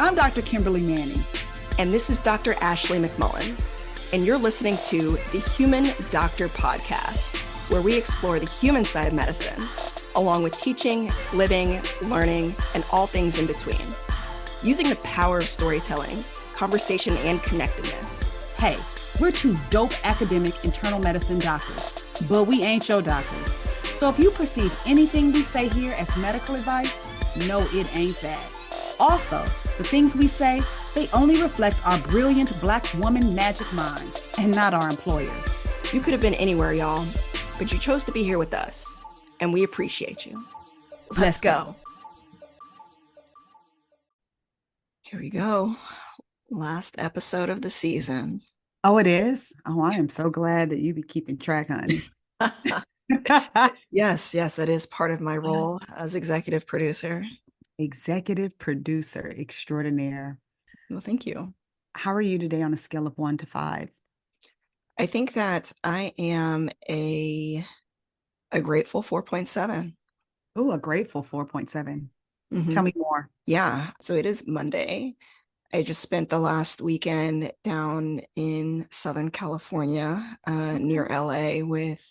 I'm Dr. Kimberly Manning. And this is Dr. Ashley McMullen. And you're listening to the Human Doctor Podcast, where we explore the human side of medicine, along with teaching, living, learning, and all things in between, using the power of storytelling, conversation, and connectedness. Hey, we're two dope academic internal medicine doctors, but we ain't your doctors. So if you perceive anything we say here as medical advice, no, it ain't that. Also, the things we say, they only reflect our brilliant Black woman magic mind and not our employers. You could have been anywhere, y'all, but you chose to be here with us, and we appreciate you. Let's go. Here we go. Last episode of the season. Oh, it is? Oh, I am so glad that you be keeping track, honey. Yes, that is part of my role as executive producer. Executive producer extraordinaire. Well, thank you. How are you today on a scale of 1 to 5? I think that I am a grateful 4.7. Oh, a grateful 4.7. Mm-hmm. Tell me more. Yeah. So it is Monday. I just spent the last weekend down in Southern California, near LA, with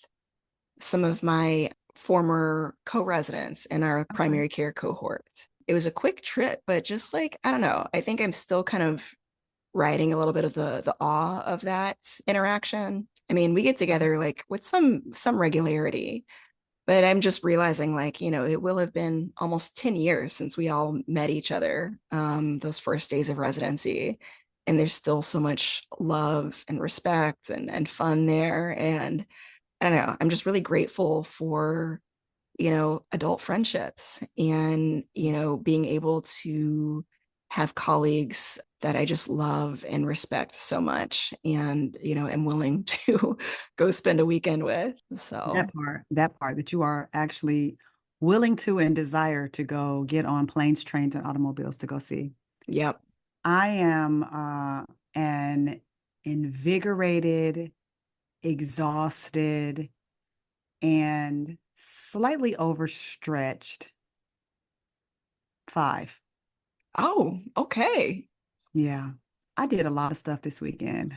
some of my former co-residents in our primary care cohort. It was a quick trip, but just like, I don't know, I think I'm still kind of riding a little bit of the awe of that interaction. I mean, we get together like with some regularity, but I'm just realizing like, you know, it will have been almost 10 years since we all met each other, those first days of residency. And there's still so much love and respect and fun there. And I don't know, I'm just really grateful for, you know, adult friendships and, you know, being able to have colleagues that I just love and respect so much and, you know, am willing to go spend a weekend with. So that part that you are actually willing to and desire to go get on planes, trains, and automobiles to go see. Yep. I am an invigorated, exhausted, and slightly overstretched 5. Oh, okay. Yeah, I did a lot of stuff this weekend.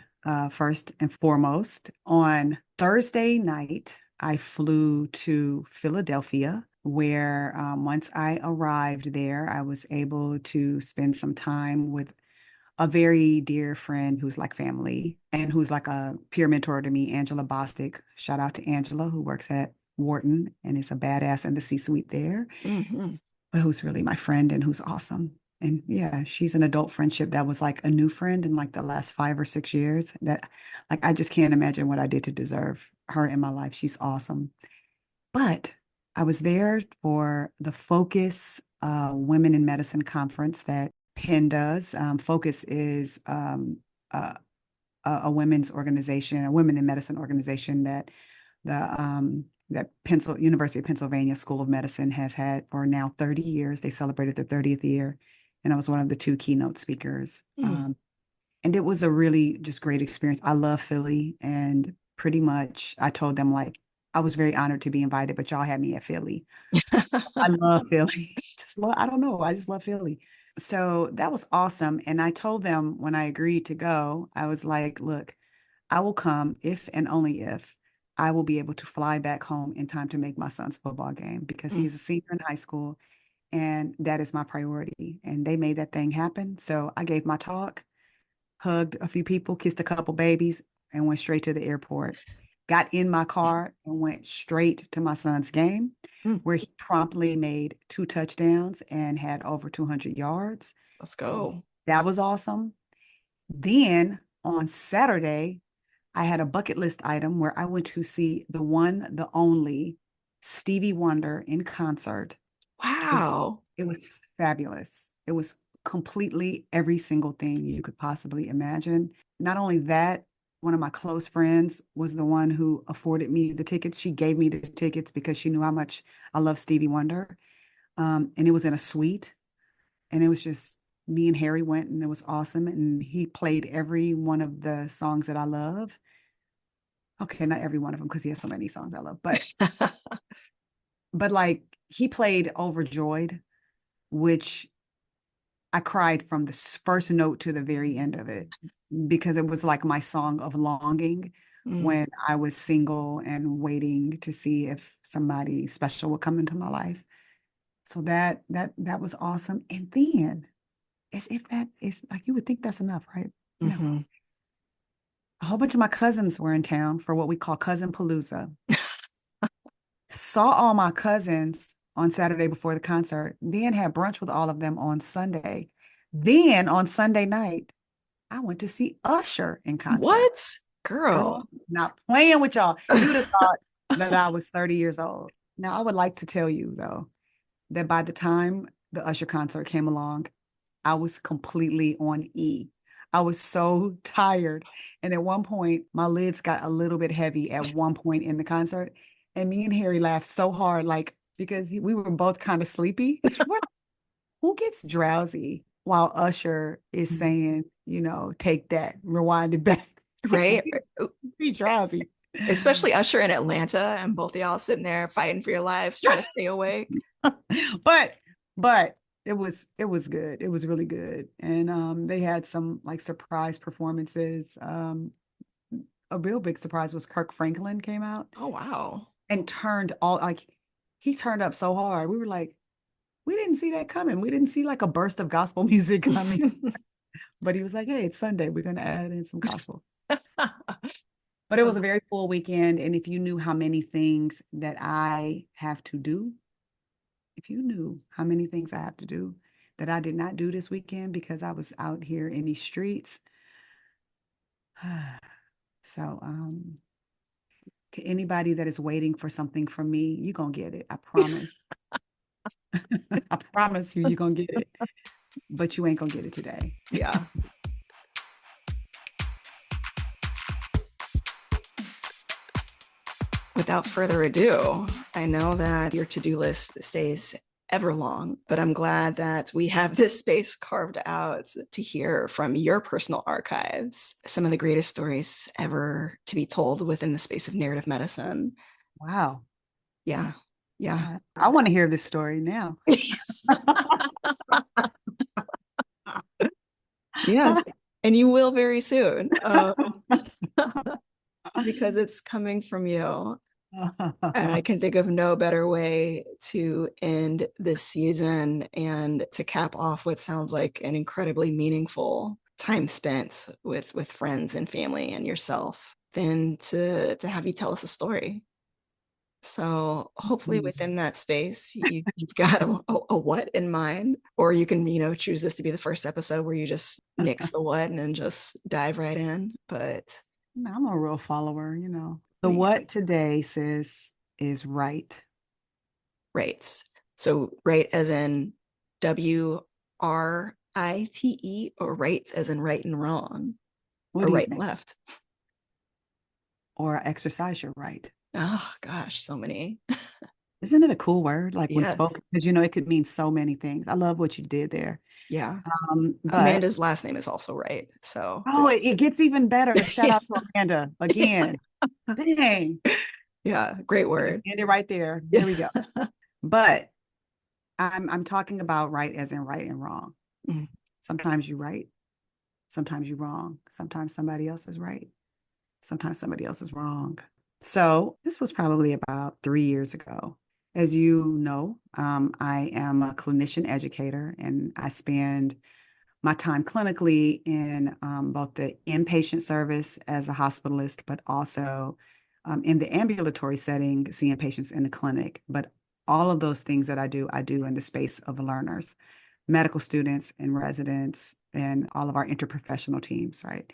First and foremost, on Thursday night, I flew to Philadelphia, where once I arrived there, I was able to spend some time with a very dear friend who's like family and who's like a peer mentor to me, Angela Bostic. Shout out to Angela, who works at Wharton and is a badass in the C-suite there, but who's really my friend and who's awesome. And yeah, she's an adult friendship that was like a new friend in like the last 5 or 6 years that like I just can't imagine what I did to deserve her in my life. She's awesome. But I was there for the Focus Women in Medicine conference that Penn does. Focus is a women's organization, a women in medicine organization that University of Pennsylvania School of Medicine has had for now 30 years. They celebrated their 30th year, and I was one of the 2 keynote speakers. And it was a really just great experience. I love Philly, and pretty much I told them like I was very honored to be invited, but y'all had me at Philly. I love Philly. I don't know. I just love Philly. So that was awesome. And I told them when I agreed to go, I was like, look, I will come if and only if I will be able to fly back home in time to make my son's football game because he's a senior in high school and that is my priority. And they made that thing happen. So I gave my talk, hugged a few people, kissed a couple babies, and went straight to the airport. Got in my car and went straight to my son's game, where he promptly made 2 touchdowns and had over 200 yards. Let's go. So that was awesome. Then on Saturday, I had a bucket list item where I went to see the one, the only Stevie Wonder in concert. Wow. It was fabulous. It was completely every single thing you could possibly imagine. Not only that, one of my close friends was the one who afforded me the tickets. She gave me the tickets because she knew how much I love Stevie Wonder. And it was in a suite. And it was just me and Harry went and it was awesome. And he played every one of the songs that I love. Okay, not every one of them because he has so many songs I love. But like he played Overjoyed, which I cried from the first note to the very end of it because it was like my song of longing Mm, when I was single and waiting to see if somebody special would come into my life. So that was awesome. And then, as if that is like you would think that's enough, right? No. mhm. A whole bunch of my cousins were in town for what we call Cousin Palooza. Saw all my cousins on Saturday before the concert, then had brunch with all of them on Sunday. Then on Sunday night, I went to see Usher in concert. What? Girl, Girl. not playing with y'all. You would have thought that I was 30 years old. Now, I would like to tell you, though, that by the time the Usher concert came along, I was completely on E. I was so tired. And at one point, my lids got a little bit heavy at one point in the concert. And me and Harry laughed so hard, like, because we were both kind of sleepy. Who gets drowsy while Usher is saying, take that, rewind it back? Right? Be drowsy. Especially Usher in Atlanta and both of y'all sitting there fighting for your lives, trying to stay awake. but but it was good. It was really good. And they had some like surprise performances. A real big surprise was Kirk Franklin came out Oh, wow. and turned all like he turned up so hard. We were like, we didn't see that coming. We didn't see like a burst of gospel music coming. But he was like, hey, it's Sunday. We're gonna add in some gospel. But it was a very full weekend. And if you knew how many things that I have to do, if you knew how many things I have to do that I did not do this weekend because I was out here in these streets. So, to anybody that is waiting for something from me, you're gonna get it. I promise. I promise you, you're gonna get it. But you ain't gonna get it today. Yeah. Without further ado, I know that your to-do list stays ever long, but I'm glad that we have this space carved out to hear from your personal archives some of the greatest stories ever to be told within the space of narrative medicine. Wow. Yeah. Yeah. I want to hear this story now. Yes. And you will very soon. Because it's coming from you. And I can think of no better way to end this season and to cap off what sounds like an incredibly meaningful time spent with friends and family and yourself than to have you tell us a story. So hopefully within that space, you've got a what in mind, or you can, choose this to be the first episode where you just nix the what and then just dive right in. But I'm a real follower. The what today says is right. right. So right as in WRITE, or right as in right and wrong, What or do you right and think? left. Or exercise your right. Oh gosh, so many. Isn't it a cool word? Like when Yes. spoken, because it could mean so many things. I love what you did there. Yeah. But Amanda's last name is also right. So oh, it gets even better. Shout out to Amanda again. Dang. yeah, great I just word. ended right there. Yeah. There we go. But I'm talking about right as in right and wrong. Mm. Sometimes you're right, sometimes you're wrong. Sometimes somebody else is right, sometimes somebody else is wrong. So this was probably about 3 years ago. As you know, I am a clinician educator and I spend my time clinically in both the inpatient service as a hospitalist, but also in the ambulatory setting, seeing patients in the clinic. But all of those things that I do in the space of learners, medical students and residents, and all of our interprofessional teams, right?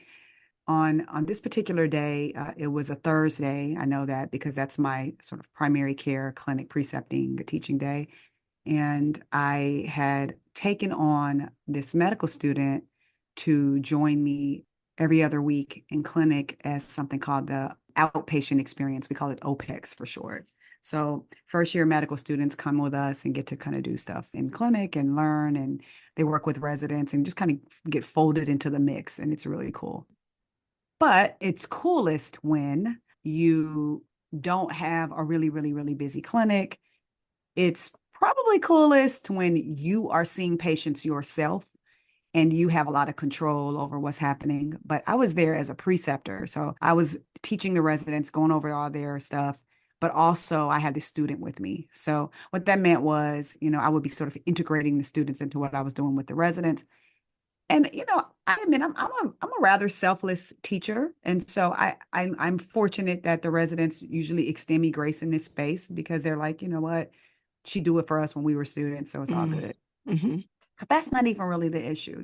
On this particular day, it was a Thursday. I know that because that's my sort of primary care clinic precepting teaching day. And I had taken on this medical student to join me every other week in clinic as something called the outpatient experience. We call it OPEX for short. So first year medical students come with us and get to kind of do stuff in clinic and learn, and they work with residents and just kind of get folded into the mix. And it's really cool. But it's coolest when you don't have a really, really, really busy clinic. It's probably coolest when you are seeing patients yourself and you have a lot of control over what's happening. But I was there as a preceptor. So I was teaching the residents, going over all their stuff, but also I had the student with me. So what that meant was, I would be sort of integrating the students into what I was doing with the residents. And I admit I'm a rather selfless teacher, and so I'm fortunate that the residents usually extend me grace in this space because they're like, you know what, she do it for us when we were students, so it's all Mm. good. Hmm. So that's not even really the issue.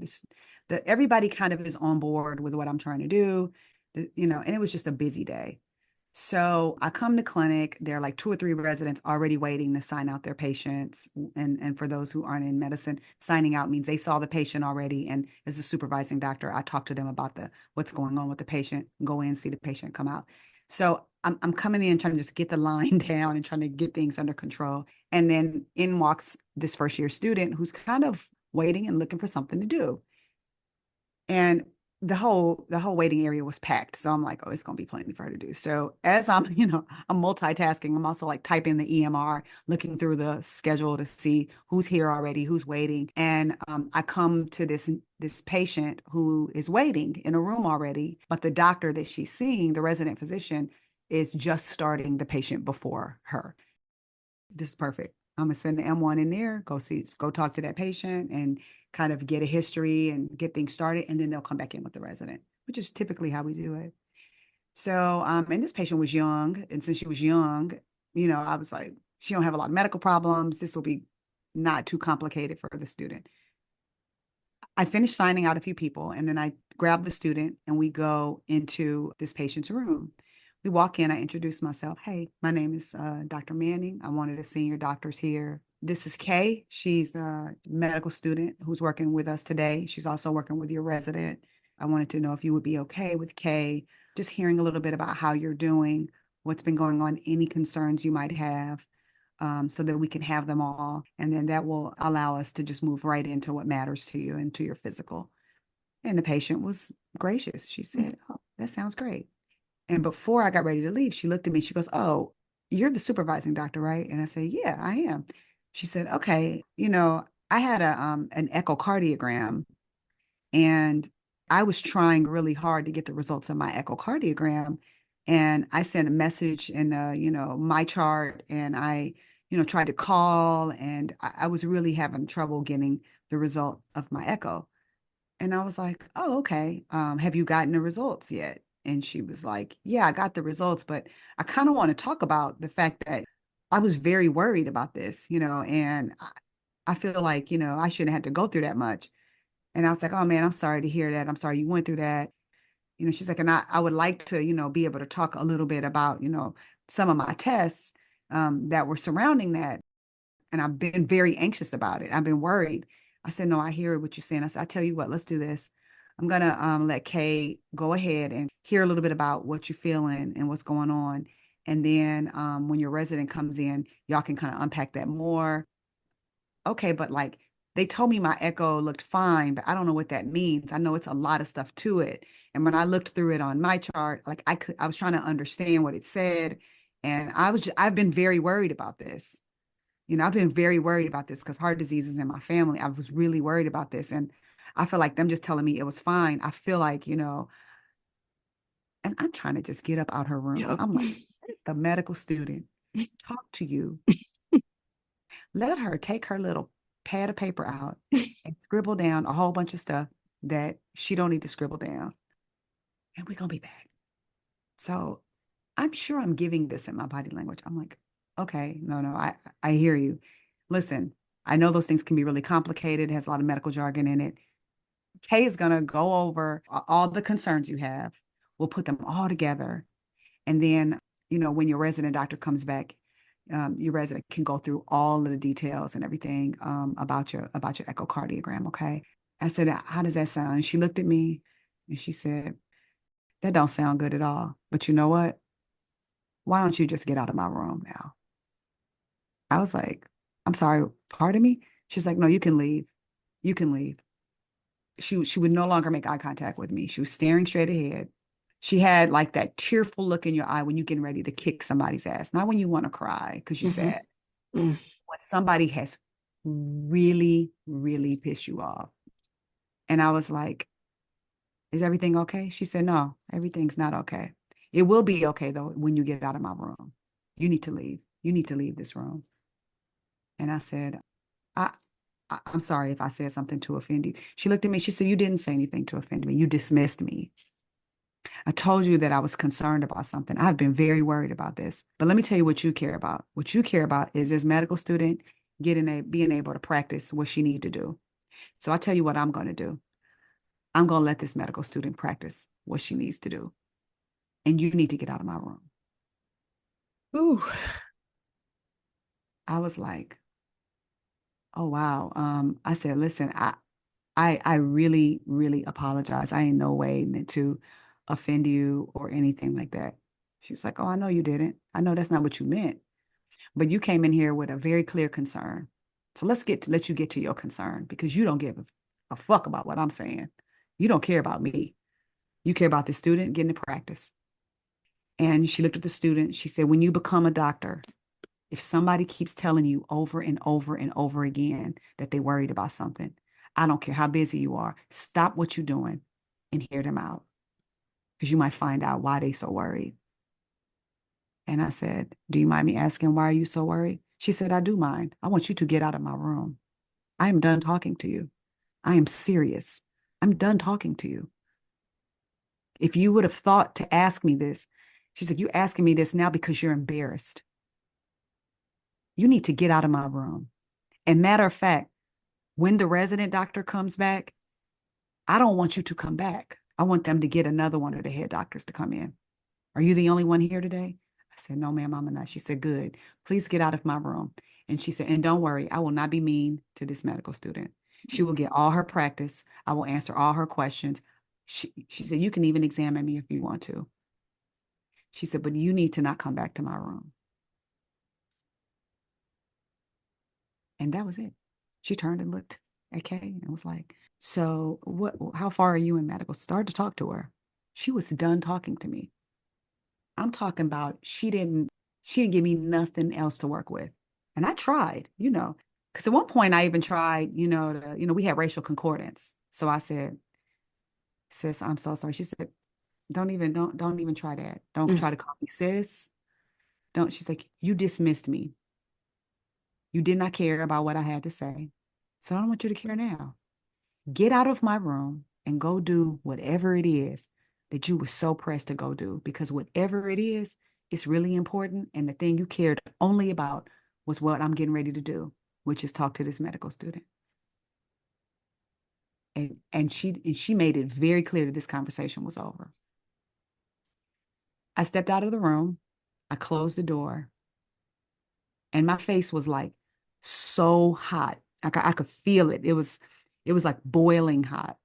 Everybody kind of is on board with what I'm trying to do, and it was just a busy day. So I come to clinic, there are like 2 or 3 residents already waiting to sign out their patients. And for those who aren't in medicine, signing out means they saw the patient already. And as a supervising doctor, I talk to them about what's going on with the patient, go in, see the patient, come out. So I'm coming in trying to just get the line down and trying to get things under control. And then in walks this first year student who's kind of waiting and looking for something to do. And the whole waiting area was packed. So I'm like, oh, it's gonna be plenty for her to do. So as I'm, I'm multitasking, I'm also like typing the EMR, looking through the schedule to see who's here already, who's waiting. And I come to this patient who is waiting in a room already, but the doctor that she's seeing, the resident physician, is just starting the patient before her. This is perfect. I'm gonna send the M1 in there, go talk to that patient and kind of get a history and get things started, and then they'll come back in with the resident, which is typically how we do it. So, and this patient was young, and since she was young, I was like, she don't have a lot of medical problems. This will be not too complicated for the student. I finished signing out a few people, and then I grab the student and we go into this patient's room. We walk in, I introduce myself. Hey, my name is Dr. Manning. I'm one of the senior doctors here. This is Kay. She's a medical student who's working with us today. She's also working with your resident. I wanted to know if you would be okay with Kay, just hearing a little bit about how you're doing, what's been going on, any concerns you might have, so that we can have them all. And then that will allow us to just move right into what matters to you and to your physical. And the patient was gracious. She said, oh, that sounds great. And before I got ready to leave, she looked at me. She goes, oh, you're the supervising doctor, right? And I said, yeah, I am. She said, okay, I had an echocardiogram and I was trying really hard to get the results of my echocardiogram. And I sent a message in, my chart, and I, tried to call, and I was really having trouble getting the result of my echo. And I was like, oh, okay. Have you gotten the results yet? And she was like, yeah, I got the results, but I kind of want to talk about the fact that I was very worried about this, and I feel like, I shouldn't have to go through that much. And I was like, oh man, I'm sorry to hear that. I'm sorry you went through that. She's like, and I would like to, be able to talk a little bit about, some of my tests that were surrounding that. And I've been very anxious about it. I've been worried. I said, no, I hear what you're saying. I said, I tell you what, let's do this. I'm gonna let Kay go ahead and hear a little bit about what you're feeling and what's going on. And then when your resident comes in, y'all can kind of unpack that more. Okay, but like they told me my echo looked fine, but I don't know what that means. I know it's a lot of stuff to it. And when I looked through it on my chart, like I was trying to understand what it said. And I've been very worried about this. I've been very worried about this because heart disease is in my family. I was really worried about this. And I feel like them just telling me it was fine. I feel like, and I'm trying to just get up out her room. Yep. I'm like, let the medical student talk to you. Let her take her little pad of paper out and scribble down a whole bunch of stuff that she don't need to scribble down. And we're gonna be back. So I'm sure I'm giving this in my body language. I'm like, okay, no, I hear you. Listen, I know those things can be really complicated. It has a lot of medical jargon in it. Kay is gonna go over all the concerns you have. We'll put them all together. And then, when your resident doctor comes back, your resident can go through all of the details and everything about your echocardiogram. Okay. I said, how does that sound? And she looked at me and she said, that don't sound good at all. But you know what? Why don't you just get out of my room now? I was like, I'm sorry, pardon me? She's like, no, you can leave. You can leave. She would no longer make eye contact with me. She was staring straight ahead. She had like that tearful look in your eye when you're getting ready to kick somebody's ass, not when you want to cry because you're Hmm. sad. When somebody has really, really pissed you off. And I was like, is everything okay? She said, no, everything's not okay. It will be okay though when you get out of my room. You need to leave. You need to leave this room. And I said, I, I'm sorry if I said something to offend you. She looked at me. She said, you didn't say anything to offend me. You dismissed me. I told you that I was concerned about something. I've been very worried about this. But let me tell you what you care about. What you care about is this medical student being able to practice what she need to do. So I tell you what I'm going to do. I'm going to let this medical student practice what she needs to do. And you need to get out of my room. Ooh. I was like, oh wow. I said, listen, I really, really apologize. I in no way meant to offend you or anything like that. She was like, oh, I know you didn't. I know that's not what you meant. But you came in here with a very clear concern. So let you get to your concern because you don't give a fuck about what I'm saying. You don't care about me. You care about the student getting to practice. And she looked at the student. She said, when you become a doctor, if somebody keeps telling you over and over and over again that they're worried about something, I don't care how busy you are, stop what you're doing and hear them out because you might find out why they're so worried. And I said, do you mind me asking, why are you so worried? She said, I do mind. I want you to get out of my room. I am done talking to you. I am serious. I'm done talking to you. If you would have thought to ask me this, she said, you're asking me this now because you're embarrassed. You need to get out of my room. And matter of fact, when the resident doctor comes back, I don't want you to come back. I want them to get another one of the head doctors to come in. Are you the only one here today? I said, no, ma'am, I'm not. She said, good. Please get out of my room. And she said, and don't worry, I will not be mean to this medical student. She will get all her practice. I will answer all her questions. She said, you can even examine me if you want to. She said, but you need to not come back to my room. And that was it. She turned and looked at Kay and was like, so how far are you in medical? Started to talk to her. She was done talking to me. I'm talking about she didn't give me nothing else to work with. And I tried, because at one point I even tried, we had racial concordance. So I said, sis, I'm so sorry. She said, don't even try that. Don't Mm. try to call me sis. Don't. She's like, you dismissed me. You did not care about what I had to say. So I don't want you to care now. Get out of my room and go do whatever it is that you were so pressed to go do, because whatever it is, it's really important. And the thing you cared only about was what I'm getting ready to do, which is talk to this medical student. And she made it very clear that this conversation was over. I stepped out of the room, I closed the door, and my face was like so hot. I could feel it. It was like boiling hot.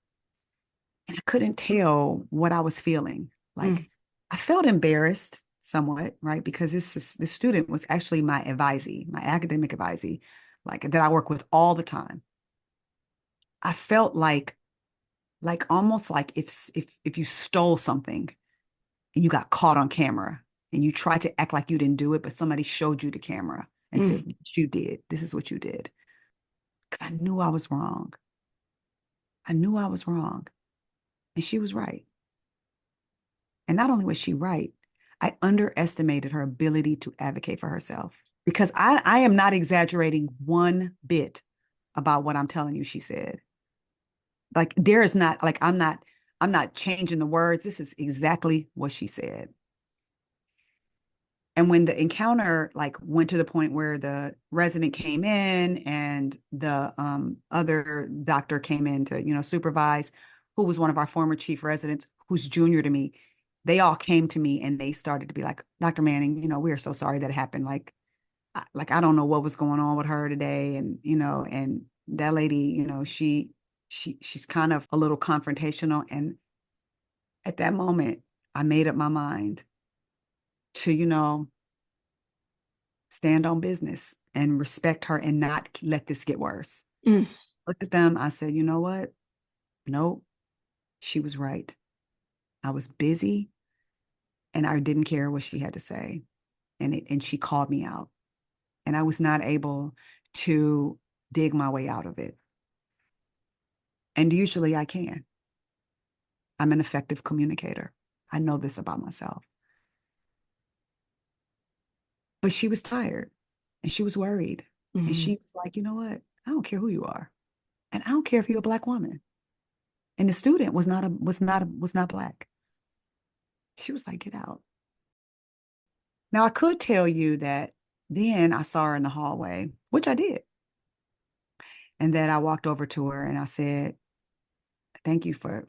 And I couldn't tell what I was feeling. Like Mm. I felt embarrassed somewhat, right? Because this student was actually my advisee, my academic advisee, like that I work with all the time. I felt like almost like if you stole something and you got caught on camera and you tried to act like you didn't do it, but somebody showed you the camera and Mm. said, you did. This is what you did. Because I knew I was wrong. I knew I was wrong. And she was right. And not only was she right, I underestimated her ability to advocate for herself because I am not exaggerating one bit about what I'm telling you, she said. Like there is not like I'm not changing the words. This is exactly what she said. And when the encounter like went to the point where the resident came in and the other doctor came in to, supervise, who was one of our former chief residents, who's junior to me, they all came to me and they started to be like, Dr. Manning, we are so sorry that happened. Like I don't know what was going on with her today. And, and that lady, she's kind of a little confrontational. And at that moment, I made up my mind to, stand on business and respect her and not let this get worse. Mm. Looked at them. I said, you know what? Nope. She was right. I was busy and I didn't care what she had to say. And she called me out. And I was not able to dig my way out of it. And usually I can. I'm an effective communicator. I know this about myself. But she was tired and she was worried. And Mhm. she was like, you know what? I don't care who you are. And I don't care if you're a Black woman. And the student was not Black. She was like, get out. Now I could tell you that then I saw her in the hallway, which I did. And then I walked over to her and I said, thank you for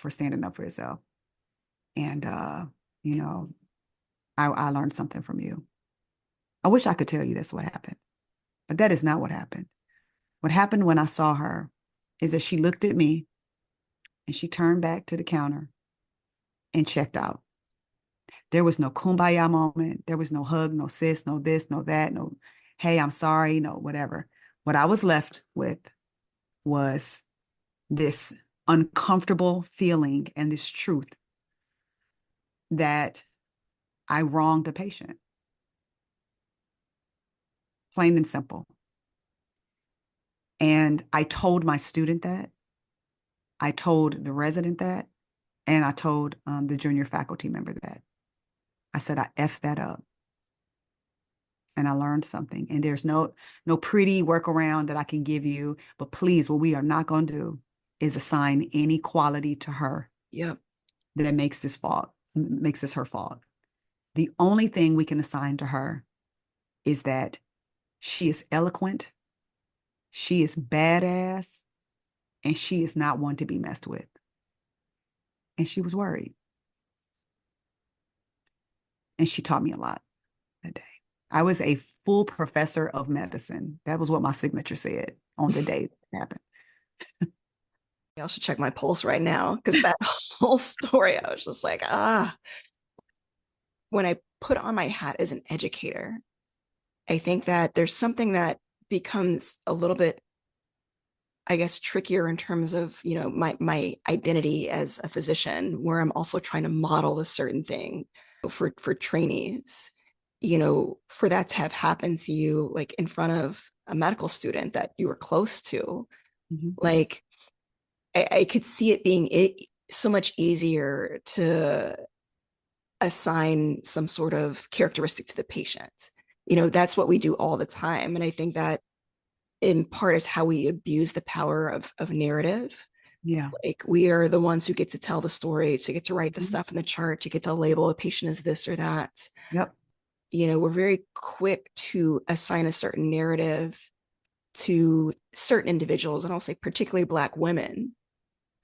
standing up for yourself. And you know, I learned something from you. I wish I could tell you that's what happened, but that is not what happened. What happened when I saw her is that she looked at me and she turned back to the counter and checked out. There was no kumbaya moment. There was no hug, no sis, no this, no that, no, hey, I'm sorry, no, whatever. What I was left with was this uncomfortable feeling and this truth that I wronged a patient, plain and simple. And I told my student that, I told the resident that, and I told the junior faculty member that. I said, I effed that up and I learned something. And there's no pretty workaround that I can give you. But please, what we are not going to do is assign any quality to her Yep. that makes this her fault. The only thing we can assign to her is that she is eloquent, she is badass, and she is not one to be messed with. And she was worried. And she taught me a lot that day. I was a full professor of medicine. That was what my signature said on the day it happened. I should check my pulse right now because that whole story, I was just like, when I put on my hat as an educator, I think that there's something that becomes a little bit, I guess, trickier in terms of, my identity as a physician, where I'm also trying to model a certain thing for trainees, for that to have happened to you, like in front of a medical student that you were close to, Mhm. like I could see it being so much easier to assign some sort of characteristic to the patient. That's what we do all the time. And I think that in part is how we abuse the power of narrative. Yeah. Like we are the ones who get to tell the story, to get to write the Mhm. stuff in the chart, to get to label a patient as this or that. Yep. We're very quick to assign a certain narrative to certain individuals, and I'll say particularly Black women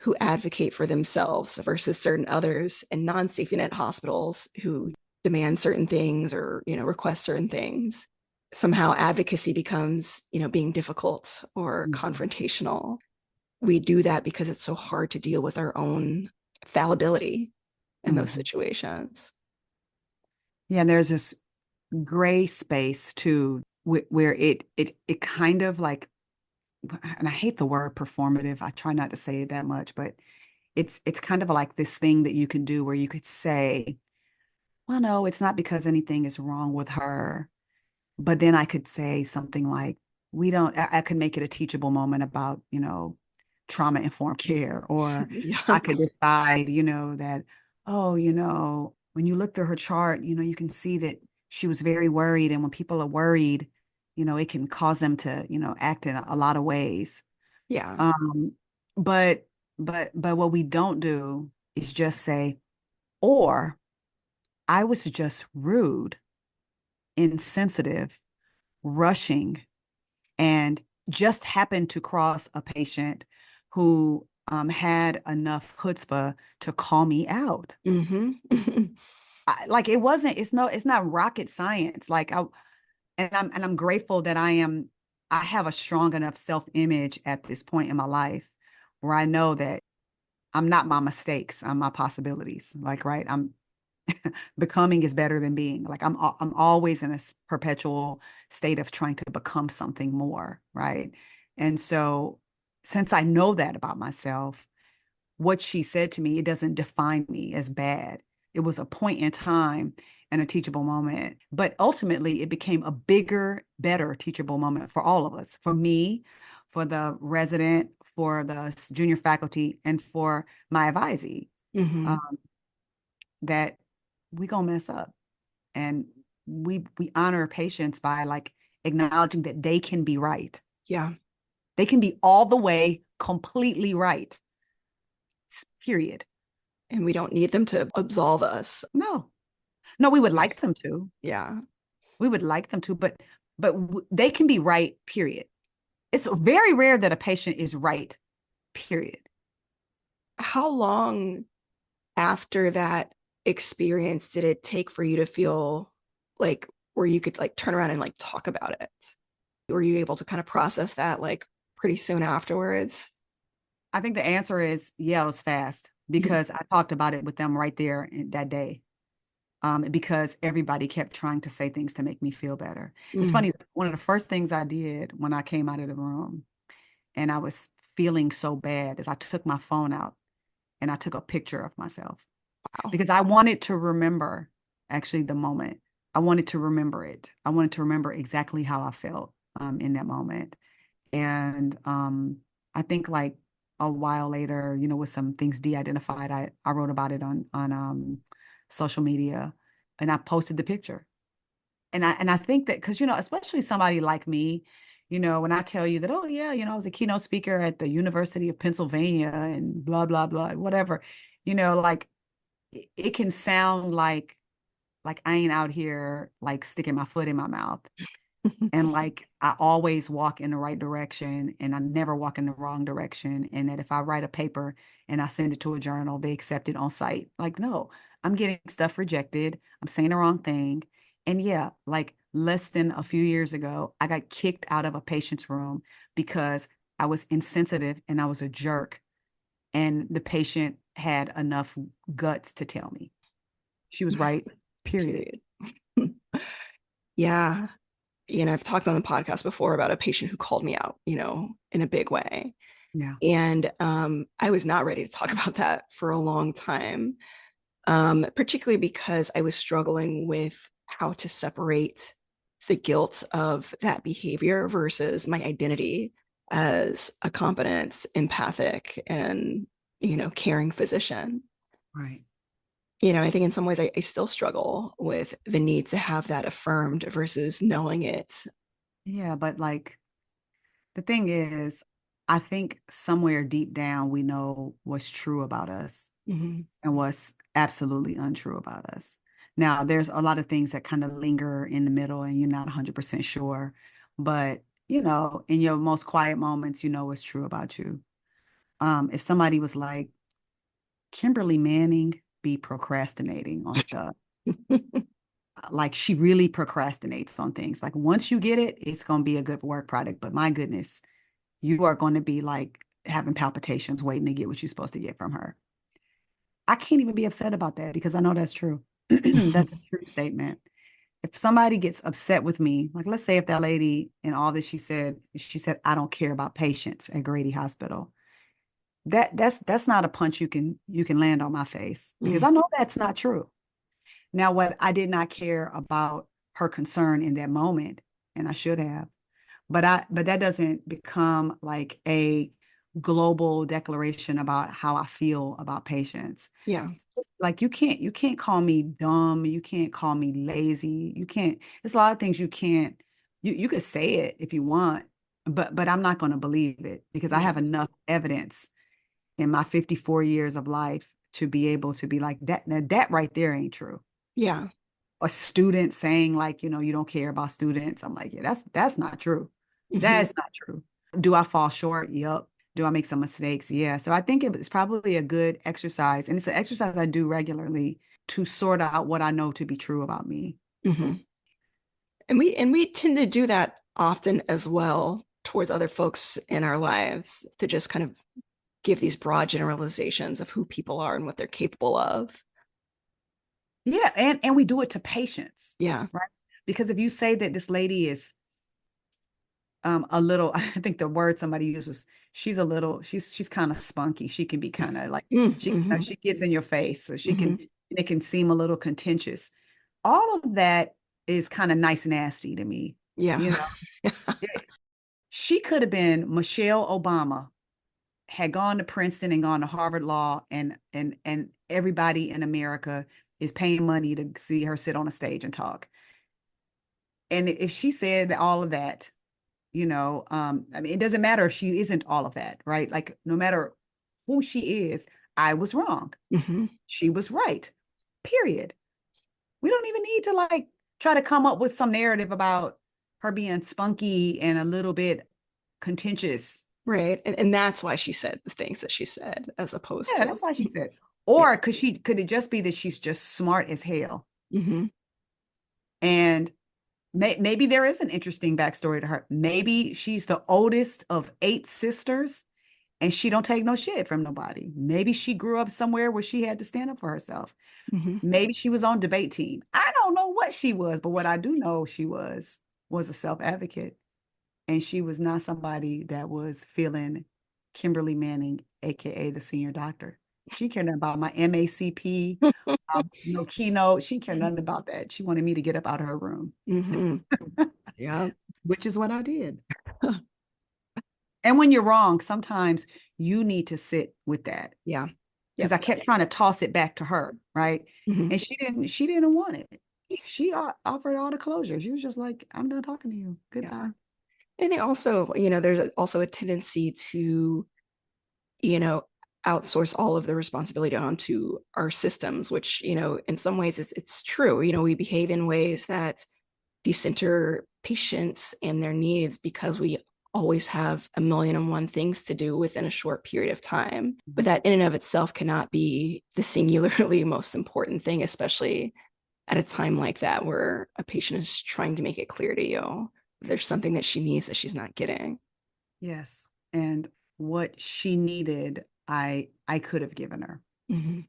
who advocate for themselves versus certain others in non-safety net hospitals who demand certain things or request certain things. Somehow advocacy becomes being difficult or Mhm. confrontational. We do that because it's so hard to deal with our own fallibility in those Mhm. situations. Yeah, and there's this gray space too, where it kind of like, and I hate the word performative. I try not to say it that much, but it's kind of like this thing that you can do where you could say, well, no, it's not because anything is wrong with her. But then I could say something like, I could make it a teachable moment about, trauma informed care. Or Yeah. I could decide, that, oh, when you look through her chart, you can see that she was very worried. And when people are worried, it can cause them to, act in a lot of ways. Yeah. Um, but, but what we don't do is just say, or I was just rude, insensitive, rushing, and just happened to cross a patient who had enough chutzpah to call me out. Mm-hmm. Like it's not rocket science. And I'm grateful that I have a strong enough self-image at this point in my life where I know that I'm not my mistakes, I'm my possibilities. Like, right, I'm becoming is better than being. Like I'm always in a perpetual state of trying to become something more, right? And so since I know that about myself, what she said to me, it doesn't define me as bad. It was a point in time and a teachable moment, but ultimately it became a bigger, better teachable moment for all of us, for me, for the resident, for the junior faculty, and for my advisee, Hmm. um, that we gonna mess up, and we honor patients by like acknowledging that they can be right. Yeah. They can be all the way completely right. Period. And we don't need them to absolve us. No, no, we would like them to. Yeah. We would like them to, but they can be right. Period. It's very rare that a patient is right. Period. How long after that experience did it take for you to feel like where you could like turn around and like talk about it? Were you able to kind of process that like pretty soon afterwards? I think the answer is yeah, it was fast because I talked about it with them right there that day. Because everybody kept trying to say things to make me feel better. It's Mm. funny, one of the first things I did when I came out of the room and I was feeling so bad is I took my phone out and I took a picture of myself Wow. because I wanted to remember actually the moment. I wanted to remember it. I wanted to remember exactly how I felt in that moment. And I think like a while later, with some things de-identified, I wrote about it on social media and I posted the picture. And I think that because especially somebody like me, when I tell you that, oh yeah, I was a keynote speaker at the University of Pennsylvania and blah blah blah, whatever, like it can sound like I ain't out here like sticking my foot in my mouth. And like I always walk in the right direction and I never walk in the wrong direction. And that if I write a paper and I send it to a journal, they accept it on site. Like, no, I'm getting stuff rejected. I'm saying the wrong thing. And yeah, like less than a few years ago, I got kicked out of a patient's room because I was insensitive and I was a jerk. And the patient had enough guts to tell me she was right, period. Period. Yeah. I've talked on the podcast before about a patient who called me out, in a big way. Yeah. And I was not ready to talk about that for a long time, particularly because I was struggling with how to separate the guilt of that behavior versus my identity as a competent, empathic, and, caring physician. Right. I think in some ways I still struggle with the need to have that affirmed versus knowing it. Yeah. But like, the thing is, I think somewhere deep down, we know what's true about us Mhm. and what's absolutely untrue about us. Now, there's a lot of things that kind of linger in the middle and you're not 100% sure. But, in your most quiet moments, you know what's true about you. If somebody was like, Kimberly Manning be procrastinating on stuff, like she really procrastinates on things. Like once you get it, it's going to be a good work product. But my goodness, you are going to be like having palpitations waiting to get what you're supposed to get from her. I can't even be upset about that because I know that's true. That's a true statement. If somebody gets upset with me, like let's say if that lady and all that she said, I don't care about patients at Grady Hospital. That's not a punch you can land on my face because Mm. I know that's not true. Now, what I did not care about her concern in that moment, and I should have, but that doesn't become like a global declaration about how I feel about patients. Yeah. Like you can't call me dumb, you can't call me lazy, you can't, there's a lot of things you could say it if you want, but I'm not going to believe it because I Yeah. have enough evidence in my 54 years of life to be able to be like that. Now, that right there ain't true. Yeah. A student saying like, you don't care about students. I'm like, yeah, that's not true. Mhm. That's not true. Do I fall short? Yep. Do I make some mistakes? Yeah. So I think it's probably a good exercise, and it's an exercise I do regularly to sort out what I know to be true about me. Mhm. And we tend to do that often as well towards other folks in our lives, to just kind of give these broad generalizations of who people are and what they're capable of. Yeah, and we do it to patients, Yeah. right? Because if you say that this lady is a little, I think the word somebody used was she's kind of spunky. She can be kind of like Mm-hmm. she gets in your face, so Mm-hmm. it can seem a little contentious. All of that is kind of nice nasty to me. Yeah. You know, she could have been Michelle Obama had gone to Princeton and gone to Harvard Law, and everybody in America is paying money to see her sit on a stage and talk. And if she said all of that, I mean, it doesn't matter if she isn't all of that, right? Like, no matter who she is, I was wrong. Hmm. She was right. Period. We don't even need to like try to come up with some narrative about her being spunky and a little bit contentious. Right. And that's why she said the things that she said, as opposed Yeah, to, that's why she said. yeah. Or could it just be that she's just smart as hell? Hmm. And maybe there is an interesting backstory to her. Maybe she's the oldest of 8 sisters and she don't take no shit from nobody. Maybe she grew up somewhere where she had to stand up for herself. Hmm. Maybe she was on debate team. I don't know what she was, but what I do know she was a self-advocate. And she was not somebody that was feeling Kimberly Manning, aka the senior doctor. She cared nothing about my MACP, no keynote. She cared nothing about that. She wanted me to get up out of her room, Hmm. Yeah. which is what I did. And when you're wrong, sometimes you need to sit with that Yeah. because Yep. I kept trying to toss it back to her, right? Hmm. And she didn't want it. She offered all the closure. She was just like, I'm done talking to you. Yeah. Goodbye. And I think also, there's also a tendency to, you know, outsource all of the responsibility onto our systems, which, in some ways it's true. We behave in ways that decenter patients and their needs because we always have a million and one things to do within a short period of time. But that in and of itself cannot be the singularly most important thing, especially at a time like that where a patient is trying to make it clear to you there's something that she needs that she's not getting. Yes. And what she needed, I could have given her. Mm-hmm.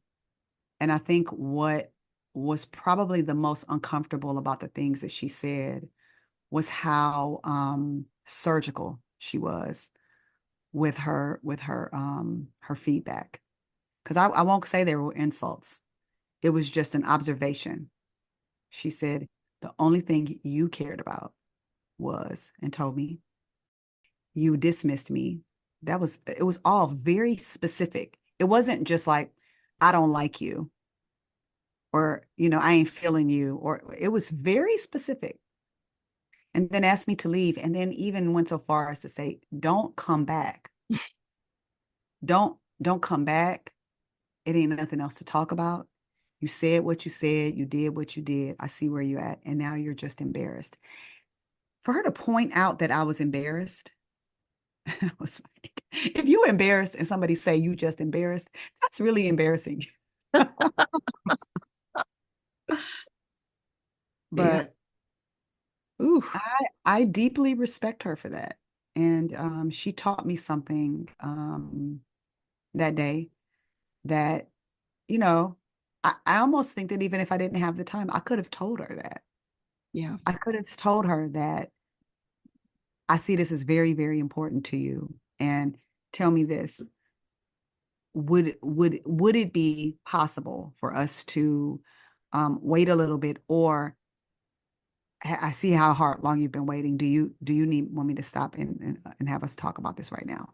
And I think what was probably the most uncomfortable about the things that she said was how surgical she was with her feedback. Because I won't say they were insults. It was just an observation. She said, the only thing you cared about was, and told me, you dismissed me. It was all very specific. It wasn't just like, I don't like you or, I ain't feeling you, or it was very specific. And then asked me to leave. And then even went so far as to say, don't come back. Don't come back. It ain't nothing else to talk about. You said what you said, you did what you did. I see where you're at. And now you're just embarrassed. For her to point out that I was embarrassed, I was like, if you embarrassed and somebody say you just embarrassed, that's really embarrassing. Yeah. But Ooh. I deeply respect her for that. And she taught me something that day that, you know, I almost think that even if I didn't have the time, I could have told her that. Yeah. I could have told her that I see this as very, very important to you. And tell me this, would it be possible for us to wait a little bit, or I see how long you've been waiting. Do you want me to stop and have us talk about this right now?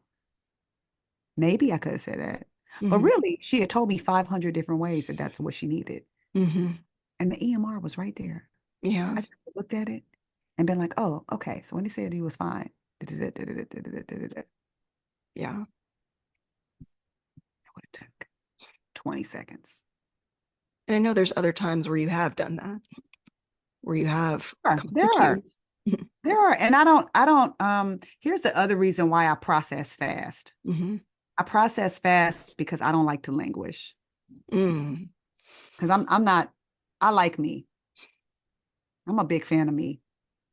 Maybe I could have said that. But Hmm. really, she had told me 500 different ways that that's what she needed. Hmm. And the EMR was right there. Yeah. I just looked at it and been like, oh, okay. So when he said he was fine, it would Yeah. have took 20 seconds. And I know there's other times where you have done that, where you have come to the There are. cues. There are. And here's the other reason why I process fast. Hmm. I process fast because I don't like to languish. Mm. Because I'm not, I like me. I'm a big fan of me.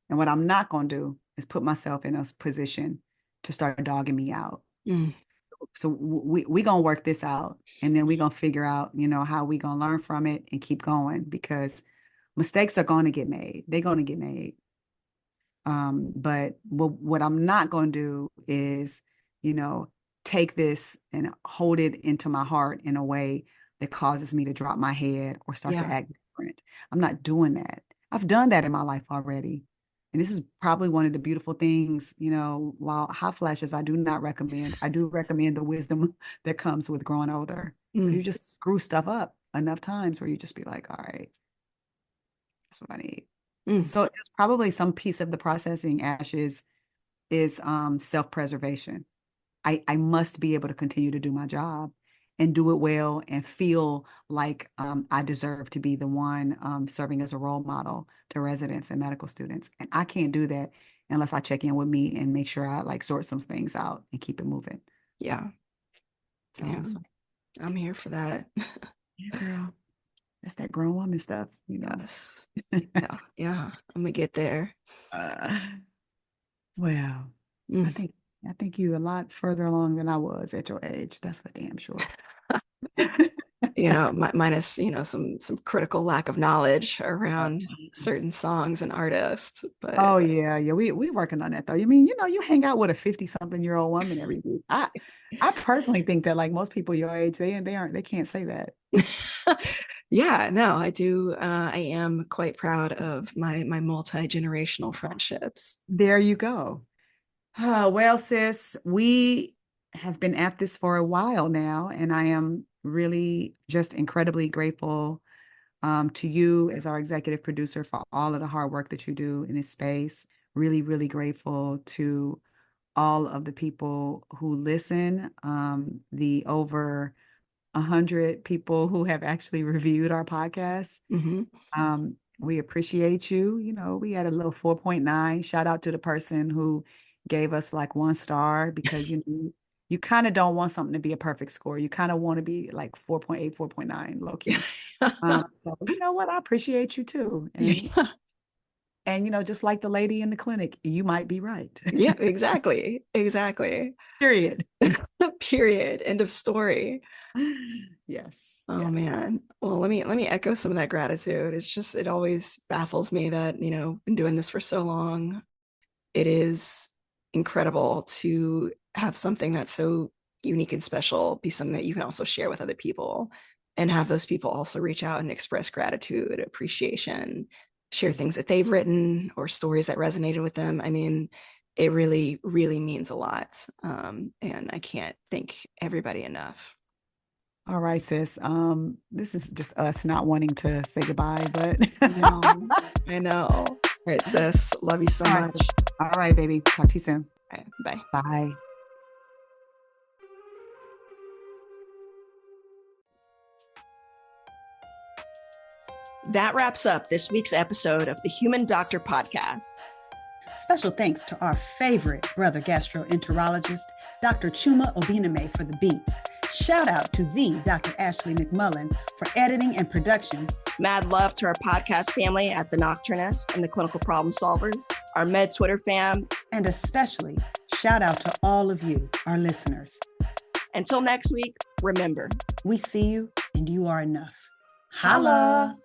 And what I'm not going to do is put myself in a position to start dogging me out. Mm. So we going to work this out, and then we going to figure out, how we going to learn from it and keep going, because mistakes are going to get made. They're going to get made. But what I'm not going to do is, you know, take this and hold it into my heart in a way that causes me to drop my head or start to Yeah. act different. I'm not doing that. I've done that in my life already. And this is probably one of the beautiful things, while hot flashes, I do not recommend. I do recommend the wisdom that comes with growing older. Mm, You just screw stuff up enough times where you just be like, all right, that's what I need. mm. So it's probably some piece of the processing ashes is self-preservation. I must be able to continue to do my job and do it well and feel like I deserve to be the one serving as a role model to residents and medical students. And I can't do that unless I check in with me and make sure I like sort some things out and keep it moving. Yeah. So Yeah. that's I'm here for that. yeah, girl. That's that grown woman stuff. Yes. Yeah. Yeah. I'm gonna get there. Uh, well, I Mm. think I think you're a lot further along than I was at your age. That's for damn sure. Minus, some critical lack of knowledge around certain songs and artists. But Oh yeah, yeah. We working on that though. You mean, you hang out with a 50-something-year-old woman every week. I personally think that like most people your age, they can't say that. yeah, no, I do. I am quite proud of my multi-generational friendships. There you go. Well, sis, we have been at this for a while now, and I am really just incredibly grateful to you as our executive producer for all of the hard work that you do in this space. Really, really grateful to all of the people who listen, the over 100 people who have actually reviewed our podcast. Hmm. We appreciate you. We had a little 4.9. Shout out to the person who gave us like 1 star because you kind of don't want something to be a perfect score. You kind of want to be like 4.8, 4.9, low key. So you know what? I appreciate you too. And just like the lady in the clinic, you might be right. Yeah, exactly. Exactly. Period. Period. End of story. Yes, Oh yes. man. Well, let me echo some of that gratitude. It always baffles me that, been doing this for so long. It is incredible to have something that's so unique and special be something that you can also share with other people and have those people also reach out and express gratitude, appreciation, share things that they've written or stories that resonated with them. I mean, it really, really means a lot. And I can't thank everybody enough. All right, sis. This is just us not wanting to say goodbye, but I know. I know. All right, sis. Love you so all right. much. All right, baby. Talk to you soon. All right, bye. Bye. That wraps up this week's episode of the Human Doctor Podcast. Special thanks to our favorite brother gastroenterologist, Dr. Chuma Obiname, for the beats. Shout out to the Dr. Ashley McMullen for editing and production. Mad love to our podcast family at The Nocturnist and the Clinical Problem Solvers, our Med Twitter fam. And especially shout out to all of you, our listeners. Until next week, remember, we see you and you are enough. Holla!